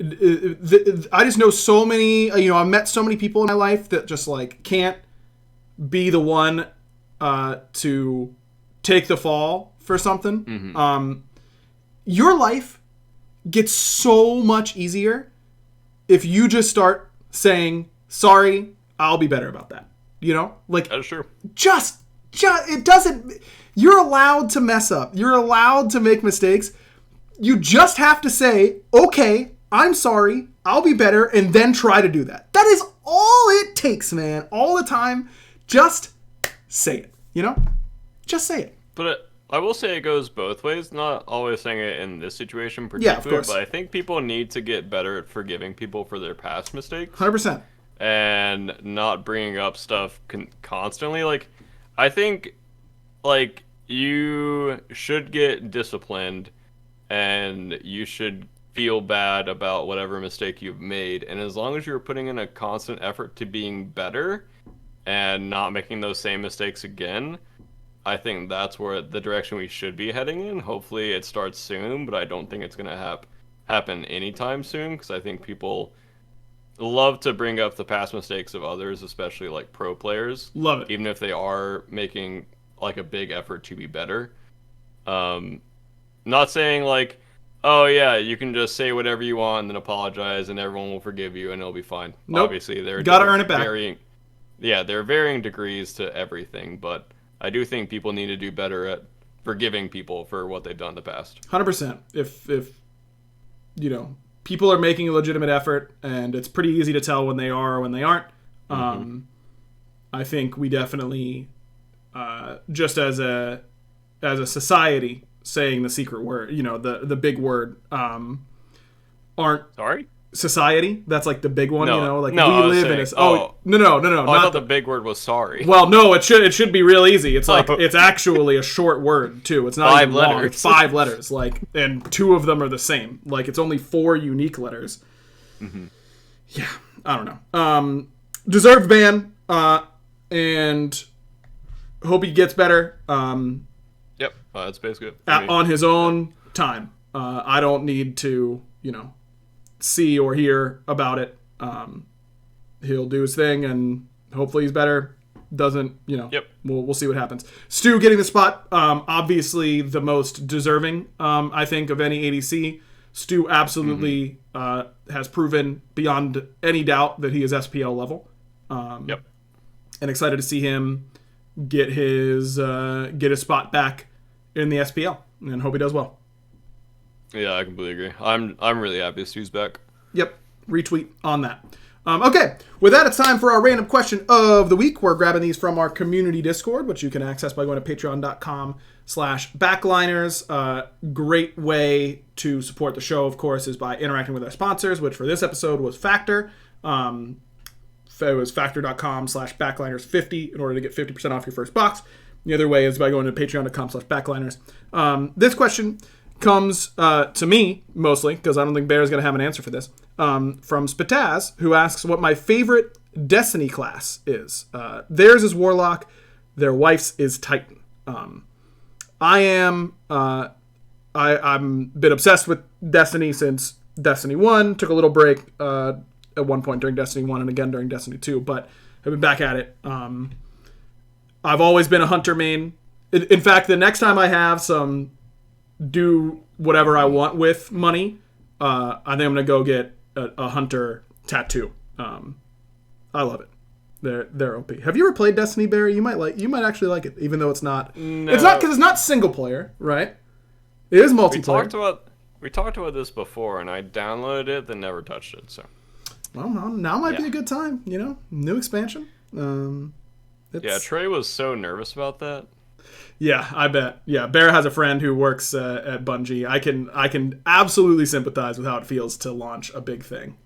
I just know so many, I've met so many people in my life that just like can't be the one to take the fall for something. Mm-hmm. Your life gets so much easier if you just start saying, sorry, I'll be better about that. That's true. Just it doesn't, you're allowed to mess up. You're allowed to make mistakes. You just have to say, okay, I'm sorry, I'll be better, and then try to do that. That is all it takes, man. All the time. Just say it, Just say it. But I will say it goes both ways. Not always saying it in this situation particularly, yeah, of course. But I think people need to get better at forgiving people for their past mistakes. 100%. And not bringing up stuff constantly. Like, I think, you should get disciplined, and you should feel bad about whatever mistake you've made, and as long as you're putting in a constant effort to being better and not making those same mistakes again, I think that's where the direction we should be heading in. Hopefully it starts soon, but I don't think it's going to happen anytime soon, because I think people love to bring up the past mistakes of others, especially like pro players. Love it. Even if they are making like a big effort to be better. Not saying like, oh yeah, you can just say whatever you want and then apologize and everyone will forgive you and it'll be fine. Nope. Obviously, they're gotta earn it back. There are varying degrees to everything, but I do think people need to do better at forgiving people for what they've done in the past. 100%. If you know, people are making a legitimate effort, and it's pretty easy to tell when they are or when they aren't. I think we definitely, just as a society, saying the secret word, you know, the big word, aren't Sorry? society. That's like the big one, No. you know, like No, I we was live in saying- a. Oh, no. I thought the big word was sorry. Well, no, it should be real easy. It's like it's actually a short word too. It's not 5 even long. letters. It's 5 letters, like, and 2 of them are the same. Like it's only 4 unique letters. Yeah, I don't know. Deserved ban, and hope he gets better. Yep, that's basically it. On his own time. I don't need to, you know, see or hear about it. He'll do his thing, and hopefully he's better. Doesn't, you know, Yep. We'll see what happens. Stu getting the spot, obviously the most deserving, I think, of any ADC. Stu absolutely has proven beyond any doubt that he is SPL level. Yep. And excited to see him get his spot back in the SPL, and hope he does well. Yeah, I completely agree. I'm really happy Stu's back. Yep, retweet on that. Okay, with that, it's time for our random question of the week. We're grabbing these from our community Discord, which you can access by going to patreon.com/backliners. Great way to support the show, of course, is by interacting with our sponsors, which for this episode was Factor. It was factor.com/backliners50 in order to get 50% off your first box. The other way is by going to patreon.com/backliners. This question comes to me mostly because I don't think Bear's going to have an answer for this. From Spataz, who asks what my favorite Destiny class is. Theirs is Warlock. Their wife's is Titan. I'm been obsessed with Destiny since Destiny 1. Took a little break at one point during Destiny 1 and again during Destiny 2, but I've been back at it. I've always been a hunter main. In fact, the next time I have some do whatever I want with money, I think I'm gonna go get a hunter tattoo. I love it. They're OP. Have you ever played Destiny, Barry? You might actually like it, even though it's not. No. It's not because it's not single player, right? It is multiplayer. We talked about this before, and I downloaded it, then never touched it. So. Well, now might be a good time. You know, new expansion. Trey was so nervous about that. Yeah, I bet. Yeah, Bear has a friend who works at Bungie. I can absolutely sympathize with how it feels to launch a big thing.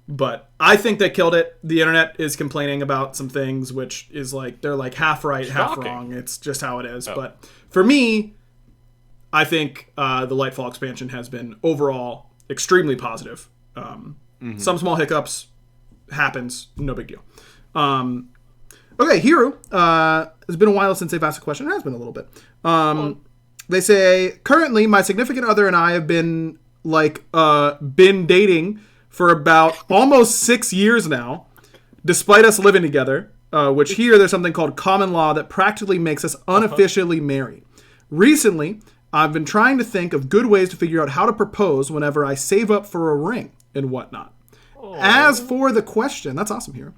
But I think they killed it. The internet is complaining about some things, which is like they're like half right, half wrong. It's just how it is. But for me, I think the Lightfall expansion has been overall extremely positive. Some small hiccups happens, no big deal. Okay, Hiru. It's been a while since they've asked a question. It has been a little bit. They say, currently, my significant other and I have been dating for about almost 6 years now, despite us living together, which here there's something called common law that practically makes us unofficially married. Recently, I've been trying to think of good ways to figure out how to propose whenever I save up for a ring and whatnot. As for the question, that's awesome here.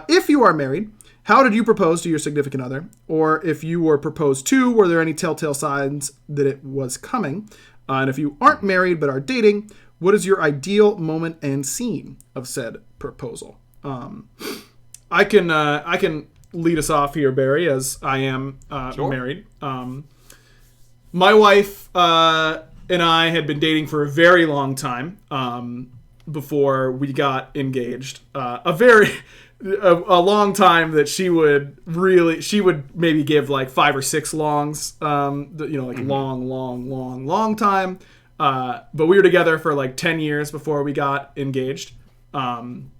If you are married, how did you propose to your significant other? Or if you were proposed to, were there any telltale signs that it was coming? And if you aren't married but are dating, what is your ideal moment and scene of said proposal? I can lead us off here, Barry, as I am married. My wife and I had been dating for a very long time before we got engaged. A long time that she would maybe give like 5 or 6 longs, long time. But we were together for like 10 years before we got engaged. And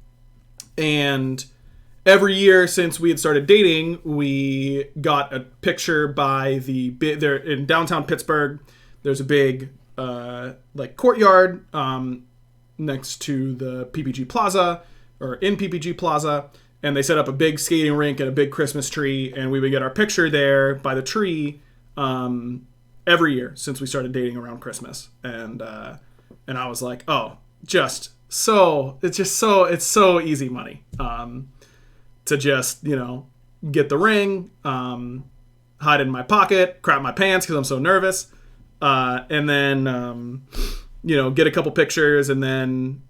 every year since we had started dating, we got a picture by there in downtown Pittsburgh. There's a big like courtyard next to the PPG Plaza, or in PPG Plaza, and they set up a big skating rink and a big Christmas tree, and we would get our picture there by the tree every year since we started dating around Christmas. And I was like, oh, it's so easy money to just, get the ring, hide it in my pocket, crap my pants because I'm so nervous, and then get a couple pictures, and then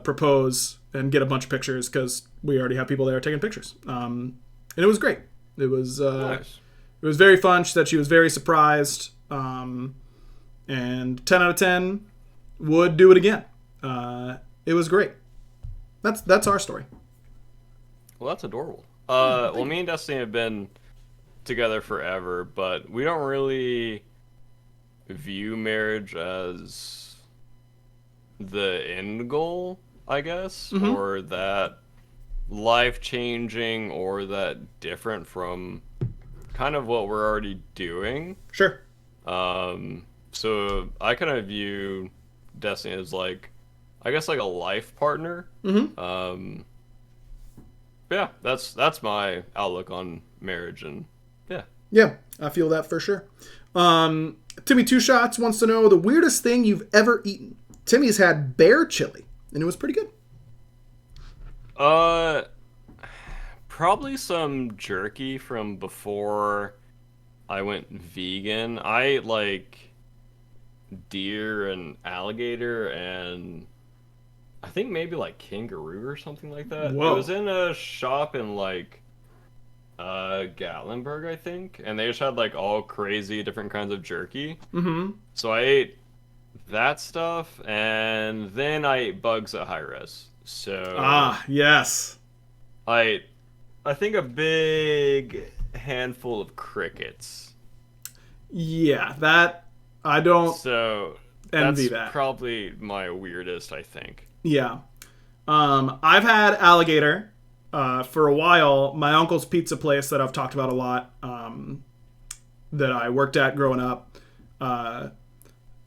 propose and get a bunch of pictures because we already have people there taking pictures. And it was great. It was Nice. it was very fun. She said she was very surprised, and 10 out of 10 would do it again. It was great. That's our story. Well, that's adorable. Well, me and Destiny have been together forever, but we don't really view marriage as the end goal, I guess, or that life-changing, or that different from kind of what we're already doing. Sure. So I kind of view Destiny as like, I guess, like a life partner. Yeah, that's my outlook on marriage, and yeah. Yeah, I feel that for sure. Timmy Two Shots wants to know the weirdest thing you've ever eaten. Timmy's had bear chili, and it was pretty good. Probably some jerky from before I went vegan. I like deer and alligator, and I think maybe like kangaroo or something like that. Whoa. It was in a shop in like Gatlinburg, I think, and they just had like all crazy different kinds of jerky. So I ate that stuff, and then I ate bugs at high res. So yes, I think a big handful of crickets. Yeah, that I don't So envy that's that. probably my weirdest, I think. Yeah. I've had alligator for a while. My uncle's pizza place that I've talked about a lot, that I worked at growing up,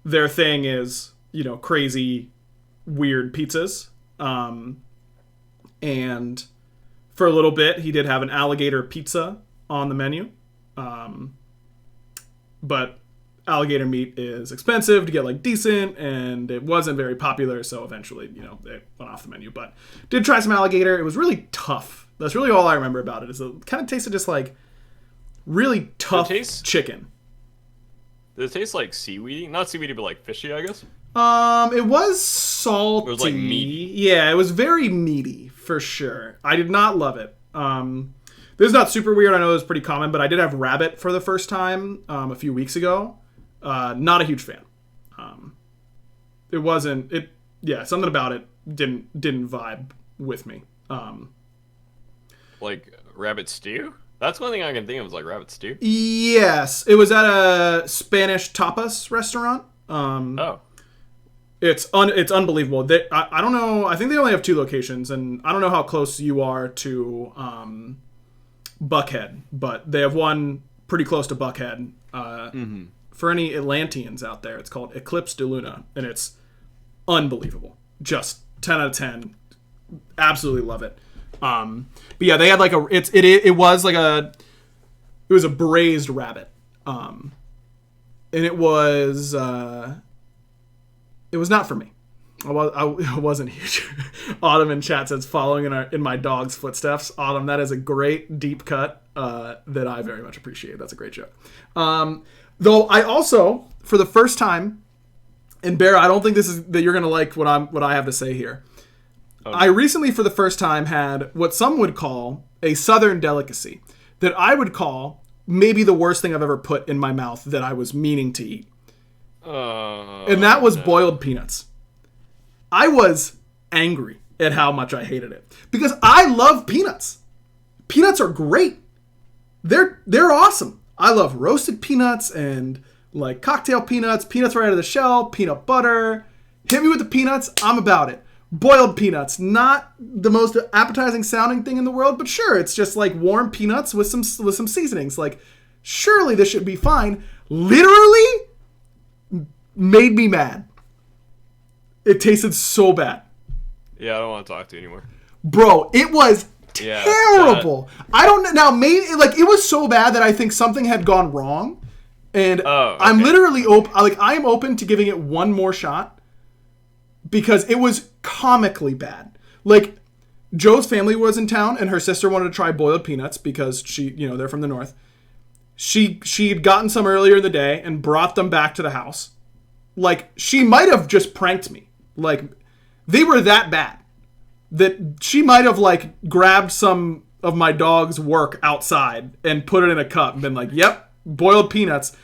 their thing is, crazy, weird pizzas. And for a little bit, he did have an alligator pizza on the menu. But alligator meat is expensive to get like decent, and it wasn't very popular, so eventually, it went off the menu. But did try some alligator. It was really tough. That's really all I remember about it. Is it kind of tasted just like really tough chicken. Did it taste like seaweedy? Not seaweedy, but like fishy, I guess. It was salty. It was like meaty. Yeah, it was very meaty for sure. I did not love it. This is not super weird. I know it was pretty common, but I did have rabbit for the first time a few weeks ago. Not a huge fan. It wasn't. Something about it didn't vibe with me. Like rabbit stew? That's one thing I can think of is like rabbit stew. Yes, it was at a Spanish tapas restaurant. Oh. It's unbelievable. I don't know. I think they only have 2 locations, and I don't know how close you are to Buckhead, but they have one pretty close to Buckhead. For any Atlanteans out there, it's called Eclipse de Luna, and it's unbelievable. Just 10 out of 10. Absolutely love it. But yeah, they had like it was a braised rabbit, and it was not for me. I wasn't huge. Autumn in chat says following in my dog's footsteps. Autumn, that is a great deep cut that I very much appreciate. That's a great joke. Though I also, for the first time, and Bear, I don't think that you're gonna like what I have to say here. Oh, no. I recently, for the first time, had what some would call a southern delicacy that I would call maybe the worst thing I've ever put in my mouth that I was meaning to eat. And that was boiled peanuts. I was angry at how much I hated it because I love peanuts. Peanuts are great. They're awesome. I love roasted peanuts and like cocktail peanuts right out of the shell, peanut butter. Hit me with the peanuts, I'm about it. boiled peanuts, not the most appetizing sounding thing in the world, but sure, it's just like warm peanuts with some seasonings. Like, surely this should be fine. Literally made me mad. It tasted so bad. Yeah, I don't want to talk to you anymore. Bro, it was terrible. I don't know. Now, maybe, like, it was so bad that I think something had gone wrong. And I'm literally I am open to giving it one more shot because it was comically bad. Like, Joe's family was in town and her sister wanted to try boiled peanuts because they're from the north. She'd gotten some earlier in the day and brought them back to the house. Like, she might have just pranked me. Like, they were that bad that she might have, like, grabbed some of my dog's work outside and put it in a cup and been like, yep, boiled peanuts.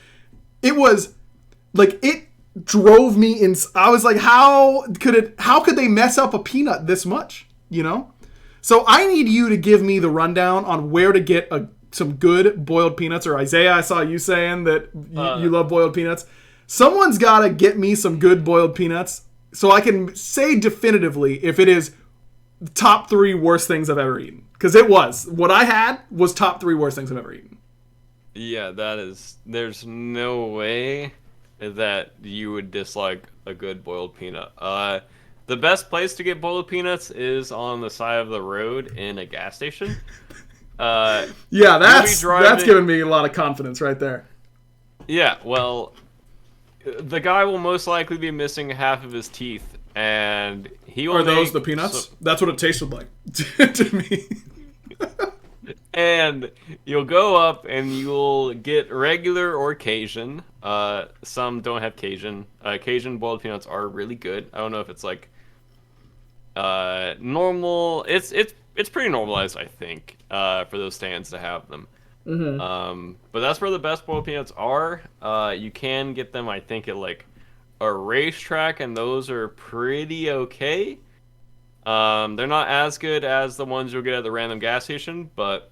It was, like, it drove me in. I was like, how could they mess up a peanut this much, So I need you to give me the rundown on where to get some good boiled peanuts. Or Isaiah, I saw you saying that you love boiled peanuts. Someone's got to get me some good boiled peanuts so I can say definitively if it is top 3 worst things I've ever eaten. Because it was. What I had was top 3 worst things I've ever eaten. Yeah, there's no way that you would dislike a good boiled peanut. The best place to get boiled peanuts is on the side of the road in a gas station. Yeah, that's giving me a lot of confidence right there. Yeah, well, the guy will most likely be missing half of his teeth, and he will. Are those the peanuts? That's what it tasted like to me. And you'll go up and you'll get regular or Cajun. Some don't have Cajun. Cajun boiled peanuts are really good. I don't know if it's like normal. It's pretty normalized, I think, for those stands to have them. Mm-hmm. But that's where the best boiled peanuts are. You can get them, I think, at like a racetrack, and those are pretty okay. They're not as good as the ones you'll get at the random gas station, but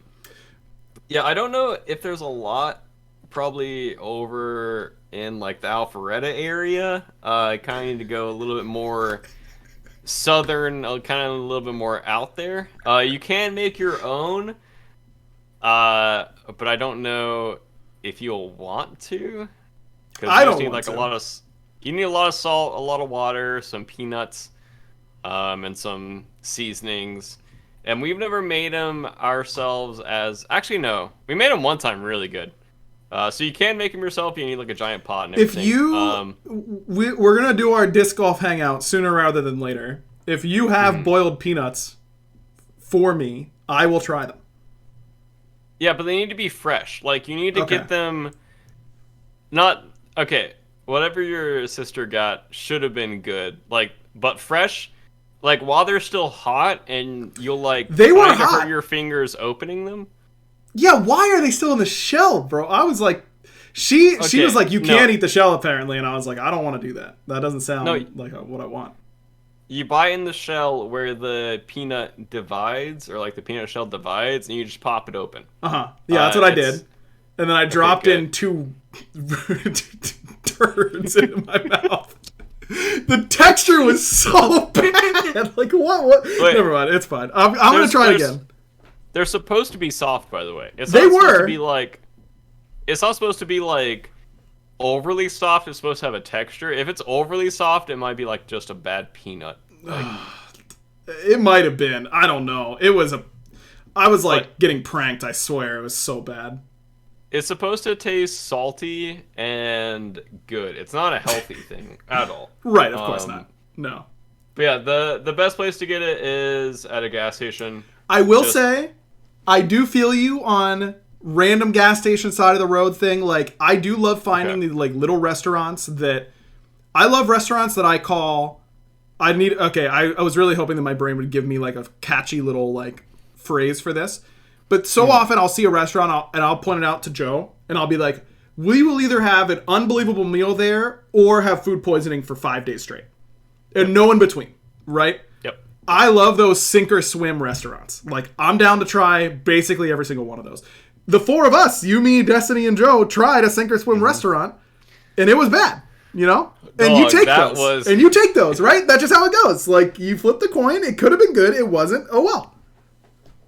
yeah, I don't know if there's a lot probably over in like the Alpharetta area. I kind of need to go a little bit more southern, kind of a little bit more out there. You can make your own, but I don't know if you'll want to. I don't need want to. You need a lot of salt, a lot of water, some peanuts, and some seasonings. And we've never made them ourselves as... Actually, no. We made them one time really good. So you can make them yourself. You need like a giant pot and everything. If you... we're going to do our disc golf hangout sooner rather than later. If you have boiled peanuts for me, I will try them. Yeah, but they need to be fresh. Like, you need to get them... Not... Okay, whatever your sister got should have been good. Like, but fresh... Like, while they're still hot, and you'll, like, they were hot. Hurt your fingers opening them? Yeah, why are they still in the shell, bro? I was like... She was like, you can't eat the shell, apparently, and I was like, I don't want to do that. That doesn't sound like what I want. You buy in the shell where the peanut divides, or, like, the peanut shell divides, and you just pop it open. Uh-huh. Yeah, that's what I did. And then I dropped in 2 turds into my mouth. The texture was so bad. Like, what? Wait, never mind. It's fine. I'm going to try it again. They're supposed to be soft, by the way. It's not supposed to be like overly soft. It's supposed to have a texture. If it's overly soft, it might be like just a bad peanut. Like, it might have been. I don't know. I was like getting pranked. I swear. It was so bad. It's supposed to taste salty and good. It's not a healthy thing at all. Right, of course not. No. But yeah, the best place to get it is at a gas station. I will say, I do feel you on random gas station side of the road thing. Like, I do love finding the like little restaurants that... I love restaurants that I call... I was really hoping that my brain would give me like a catchy little like phrase for this. But so often I'll see a restaurant and I'll point it out to Joe and I'll be like, we will either have an unbelievable meal there or have food poisoning for 5 days straight. And no in between, right? Yep. I love those sink or swim restaurants. Like, I'm down to try basically every single one of those. The 4 of us, you, me, Destiny, and Joe, tried a sink or swim restaurant and it was bad. you know? And you take those. And you take those, right? That's just how it goes. Like, you flip the coin. It could have been good. It wasn't. Oh, well.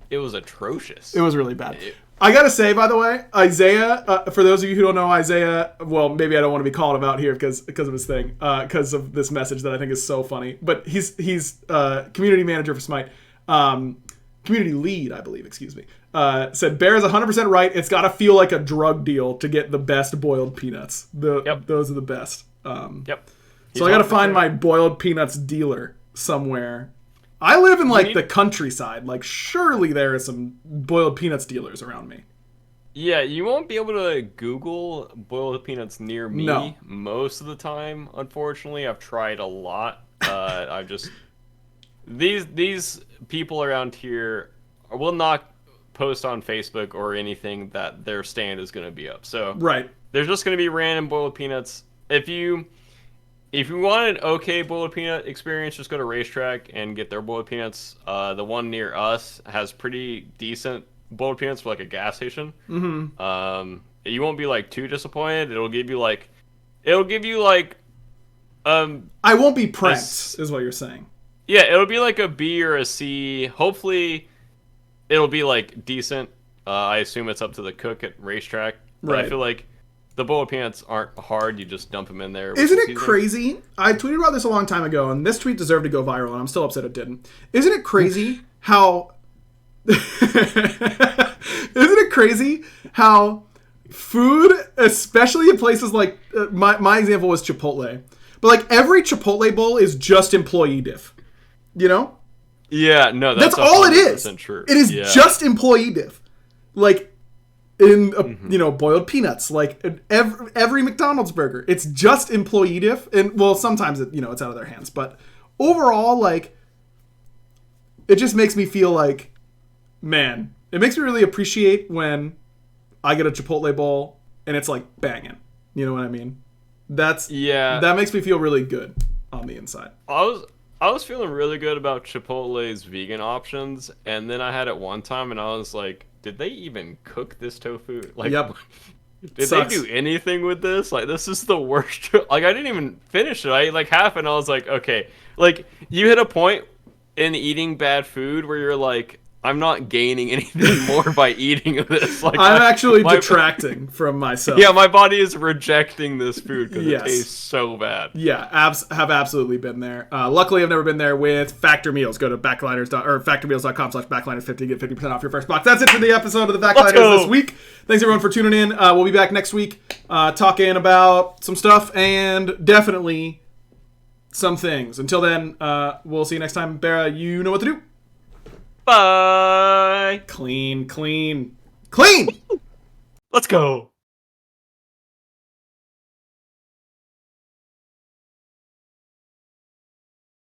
It was atrocious. It was really bad. I gotta say, by the way, Isaiah, for those of you who don't know Isaiah, well, maybe I don't want to be calling him out here because of his thing, because of this message that I think is so funny. But he's community manager for Smite, community lead, I believe, excuse me. Said, Bear is 100% right. It's got to feel like a drug deal to get the best boiled peanuts. Those are the best. Yep. So I got to find my boiled peanuts dealer somewhere. I live in, like, the countryside. Like, surely there are some boiled peanuts dealers around me. Yeah, you won't be able to Google boiled peanuts near me most of the time, unfortunately. I've tried a lot. I've just... These people around here will not post on Facebook or anything that their stand is going to be up. So right. There's just going to be random boiled peanuts. If you want an okay boiled peanut experience, just go to Racetrack and get their boiled peanuts. The one near us has pretty decent boiled peanuts for like a gas station. Mm-hmm. You won't be like too disappointed. It'll give you like I won't be pranked, is what you're saying. Yeah, it'll be like a B or a C. Hopefully, it'll be like decent. I assume it's up to the cook at Racetrack. But right. I feel like the boiled peanuts aren't hard. You just dump them in there. Isn't it crazy? I tweeted about this a long time ago, and this tweet deserved to go viral, and I'm still upset it didn't. Isn't it crazy how... Isn't it crazy how food, especially in places like... my example was Chipotle. But like every Chipotle bowl is just employee diff. You know? Yeah, no, that's all it is. True. It is just employee diff. Like... in boiled peanuts, like every McDonald's burger, it's just employee diff, and well, sometimes it's out of their hands, but overall, like, it just makes me feel like, man, it makes me really appreciate when I get a Chipotle bowl and it's like banging. You know what I mean? That makes me feel really good on the inside. I was feeling really good about Chipotle's vegan options, and then I had it one time, and I was like, did they even cook this tofu? Like, yep. Did they do anything with this? Like, this is the worst. Like, I didn't even finish it. I ate like half, and I was like, okay. Like, you hit a point in eating bad food where you're like, I'm not gaining anything more by eating this. Like, I'm actually detracting from myself. Yeah, my body is rejecting this food because it tastes so bad. Yeah, have absolutely been there. Luckily, I've never been there with Factor Meals. Go to factormeals.com/backliners50 to get 50% off your first box. That's it for the episode of the Backliners this week. Thanks everyone for tuning in. We'll be back next week talking about some stuff and definitely some things. Until then, we'll see you next time. Bera, you know what to do. Bye. Clean. Let's go.